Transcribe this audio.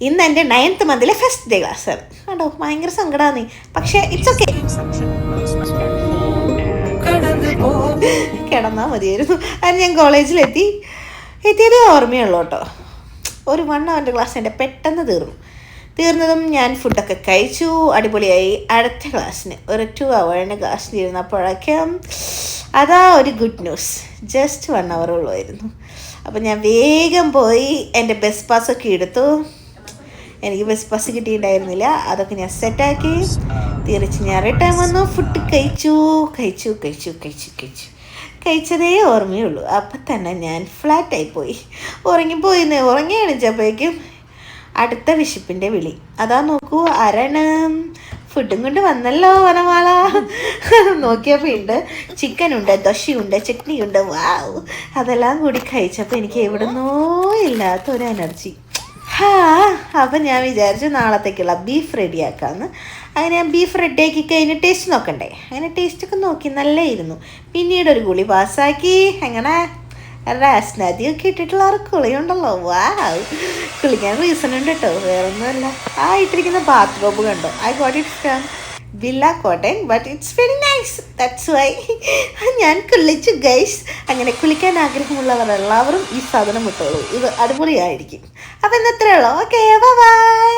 ഇന്ന് എൻ്റെ 9th മന്തിലെ first day class. കേട്ടോ, ഭയങ്കര സങ്കടമാണ്. പക്ഷേ ഇറ്റ്സ് ഓക്കെ, കിടന്നാൽ മതിയായിരുന്നു. അത് ഞാൻ എത്തിയതേ ഓർമ്മയുള്ളൂ കേട്ടോ. ഒരു 1 hour ക്ലാസ് എൻ്റെ പെട്ടെന്ന് തീർന്നതും ഞാൻ ഫുഡൊക്കെ കഴിച്ചു, അടിപൊളിയായി. അടുത്ത ക്ലാസ്സിന് ഒരു 2 hour ക്ലാസ്സിന് ഇരുന്നപ്പോഴേക്കും അതാ ഒരു ഗുഡ് ന്യൂസ്, ജസ്റ്റ് 1 hour ഉള്ളായിരുന്നു. അപ്പം ഞാൻ വേഗം പോയി എൻ്റെ ബസ് പാസ്സൊക്കെ എടുത്തു. എനിക്ക് ബസ് പാസ് കിട്ടിയിട്ടുണ്ടായിരുന്നില്ല, അതൊക്കെ ഞാൻ സെറ്റാക്കി തിരിച്ച് ഞാൻ റിട്ടേൺ വന്നു. ഫുഡ് കഴിച്ചതേ ഓർമ്മയുള്ളൂ. അപ്പം തന്നെ ഞാൻ ഫ്ലാറ്റായിപ്പോയി, ഉറങ്ങി എണിച്ചപ്പോഴേക്കും അടുത്ത വിശപ്പിൻ്റെ വിളി. അതാ നോക്കൂ, ആരാണ്? ഫുഡും കൊണ്ട് വന്നല്ലോ വനമാല. നോക്കിയപ്പോൾ ഉണ്ട്, ചിക്കനുണ്ട്, ദോശയുണ്ട്, ചട്നിയുണ്ട്. വാവ്, അതെല്ലാം കൂടി കഴിച്ചപ്പോൾ എനിക്ക് എവിടുന്നോ ഇല്ലാത്തൊരു എനർജി. അപ്പം ഞാൻ വിചാരിച്ചു നാളത്തേക്കുള്ള ബീഫ് റെഡിയാക്കാമെന്ന്. അങ്ങനെ ഞാൻ ബീഫ് റെഡിയാക്കി കഴിഞ്ഞ് ടേസ്റ്റ് നോക്കണ്ടേ. അങ്ങനെ ടേസ്റ്റൊക്കെ നോക്കി, നല്ലതായിരുന്നു. പിന്നീട് ഒരു കുളി പാസ്സാക്കി. അങ്ങനെ രാസ്നദിയൊക്കെ ഇട്ടിട്ടുള്ള ആ കുളിയുണ്ടല്ലോ, വാവ്. കുളിക്കാൻ റീസൺ ഉണ്ട് കേട്ടോ, വേറൊന്നുമല്ല. ആ ഇട്ടിരിക്കുന്ന ബാത്ത് റൂബ് കണ്ടോ, I got it from villa cotton, but it's very nice, that's why ഞാൻ കുളിച്ചു ഗൈസ്. അങ്ങനെ കുളിക്കാൻ ആഗ്രഹമുള്ളവർ എല്ലാവരും ഈ സാധനം ഇട്ടോളൂ, ഇത് അടിപൊളിയായിരിക്കും. അപ്പം ഇന്നത്രേ ഉള്ളൂ. Okay, by.